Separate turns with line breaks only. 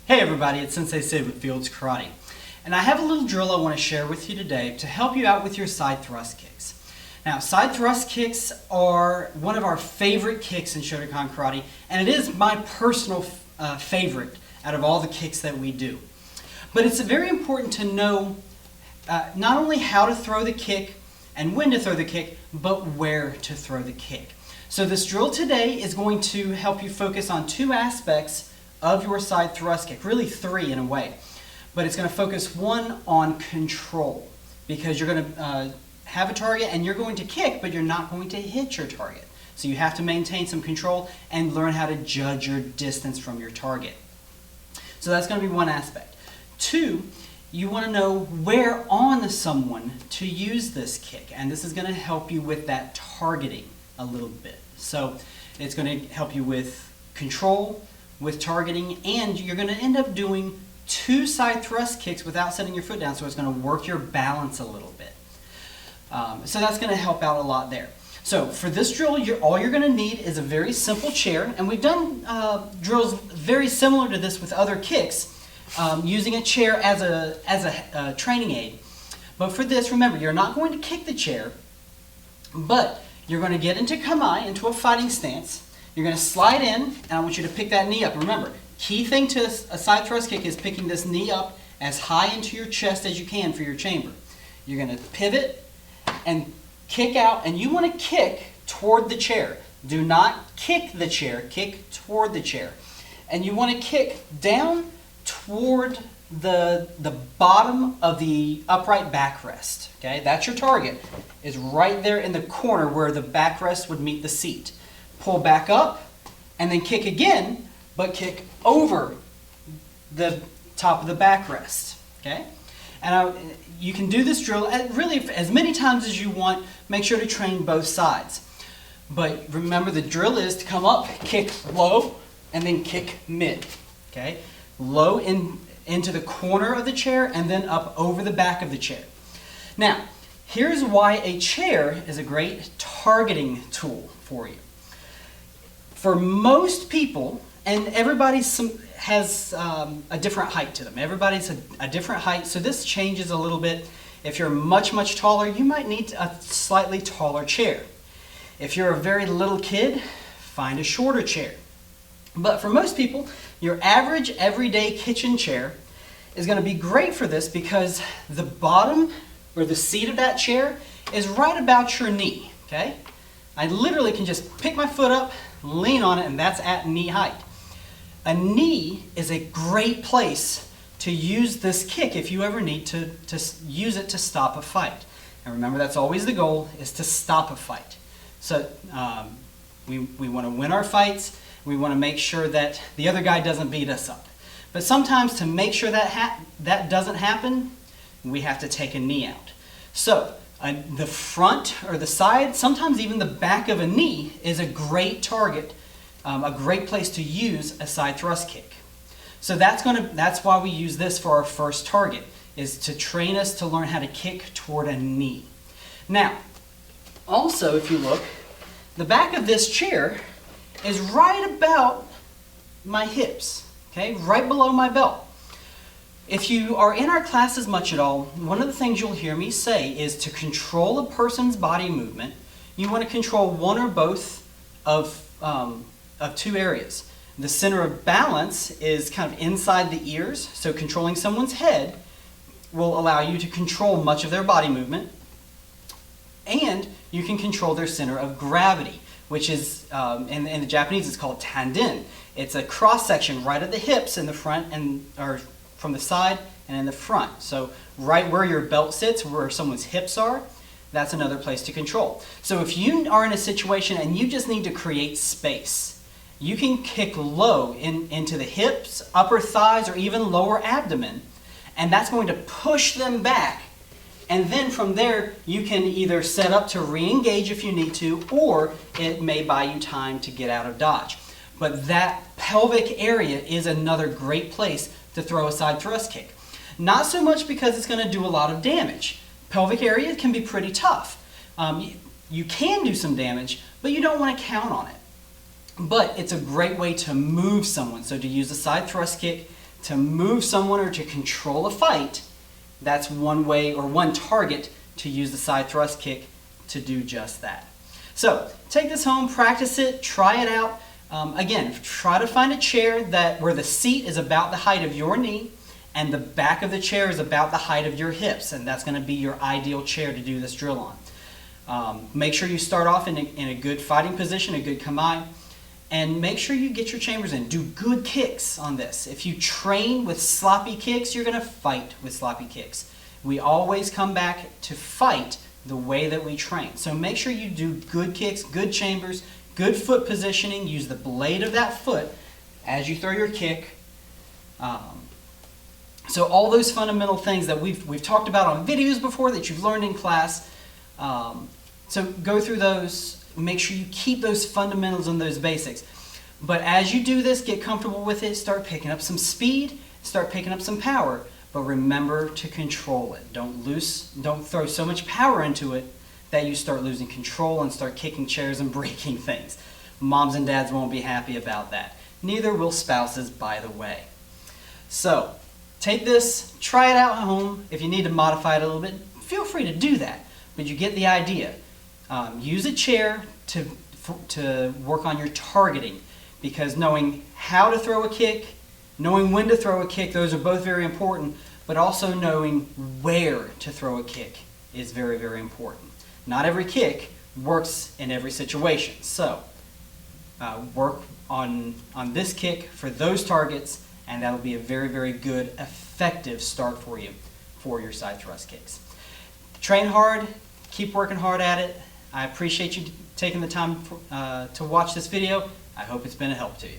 Hey everybody, it's Sensei Sid with Fields Karate. And I have a little drill I want to share with you today to help you out with your side thrust kicks. Now, side thrust kicks are one of our favorite kicks in Shotokan Karate, and it is my personal favorite out of all the kicks that we do. But it's very important to know not only how to throw the kick and when to throw the kick, but where to throw the kick. So this drill today is going to help you focus on two aspects of your side thrust kick, really three in a way. But it's going to focus one on control, because you're going to have a target and you're going to kick, but you're not going to hit your target. So you have to maintain some control and learn how to judge your distance from your target. So that's going to be one aspect. Two, you want to know where on someone to use this kick, and this is going to help you with that targeting a little bit. So it's going to help you with control, with targeting, and you're going to end up doing two side thrust kicks without setting your foot down, so it's going to work your balance a little bit. So that's going to help out a lot there. So for this drill, all you're going to need is a very simple chair, and we've done drills very similar to this with other kicks, using a chair as a training aid. But for this, remember, you're not going to kick the chair, but you're going to get into kamae, into a fighting stance. You're going to slide in, and I want you to pick that knee up. Remember, key thing to a side thrust kick is picking this knee up as high into your chest as you can for your chamber. You're going to pivot and kick out, and you want to kick toward the chair. Do not kick the chair, kick toward the chair. And you want to kick down toward the bottom of the upright backrest. Okay, that's your target, is right there in the corner where the backrest would meet the seat. Pull back up, and then kick again, but kick over the top of the backrest. Okay, and you can do this drill really as many times as you want. Make sure to train both sides. But remember, the drill is to come up, kick low, and then kick mid. Okay, low into the corner of the chair, and then up over the back of the chair. Now, here's why a chair is a great targeting tool for you. For most people, and everybody has a different height to them. Everybody's a different height, so this changes a little bit. If you're much, much taller, you might need a slightly taller chair. If you're a very little kid, find a shorter chair. But for most people, your average everyday kitchen chair is going to be great for this, because the bottom or the seat of that chair is right about your knee. Okay? I literally can just pick my foot up, lean on it, and that's at knee height. A knee is a great place to use this kick if you ever need to use it to stop a fight. And remember, that's always the goal, is to stop a fight. So we want to win our fights. We want to make sure that the other guy doesn't beat us up. But sometimes, to make sure that doesn't happen, we have to take a knee out. So the front or the side, sometimes even the back of a knee, is a great target, a great place to use a side thrust kick. So that's why we use this for our first target, is to train us to learn how to kick toward a knee. Now, also, if you look, the back of this chair is right about my hips, okay, right below my belt. If you are in our classes much at all, one of the things you'll hear me say is, to control a person's body movement, you want to control one or both of two areas. The center of balance is kind of inside the ears, so controlling someone's head will allow you to control much of their body movement, and you can control their center of gravity, which is, in the Japanese, it's called tanden. It's a cross section right at the hips in the front, or from the side and in the front. So right where your belt sits, where someone's hips are, that's another place to control. So if you are in a situation and you just need to create space, you can kick low into the hips, upper thighs, or even lower abdomen, and that's going to push them back. And then from there, you can either set up to re-engage if you need to, or it may buy you time to get out of dodge. But that pelvic area is another great place to throw a side thrust kick. Not so much because it's going to do a lot of damage. Pelvic area can be pretty tough. You can do some damage, but you don't want to count on it. But it's a great way to move someone. So to use a side thrust kick to move someone or to control a fight, that's one way or one target to use the side thrust kick to do just that. So take this home, practice it, try it out. Again, try to find a chair where the seat is about the height of your knee and the back of the chair is about the height of your hips, and that's going to be your ideal chair to do this drill on. Make sure you start off in a good fighting position, a good kamae, and make sure you get your chambers in. Do good kicks on this. If you train with sloppy kicks, you're going to fight with sloppy kicks. We always come back to fight the way that we train. So make sure you do good kicks, good chambers, good foot positioning. Use the blade of that foot as you throw your kick. So all those fundamental things that we've talked about on videos before that you've learned in class. So go through those. Make sure you keep those fundamentals and those basics. But as you do this, get comfortable with it. Start picking up some speed. Start picking up some power. But remember to control it. Don't throw so much power into it that you start losing control and start kicking chairs and breaking things. Moms and dads won't be happy about that. Neither will spouses, by the way. So take this, try it out at home. If you need to modify it a little bit, feel free to do that. But you get the idea. Use a chair to work on your targeting, because knowing how to throw a kick, knowing when to throw a kick, those are both very important, but also knowing where to throw a kick is very, very important. Not every kick works in every situation, so work on this kick for those targets, and that'll be a very, very good, effective start for you for your side thrust kicks. Train hard, keep working hard at it. I appreciate you taking the time to watch this video. I hope it's been a help to you.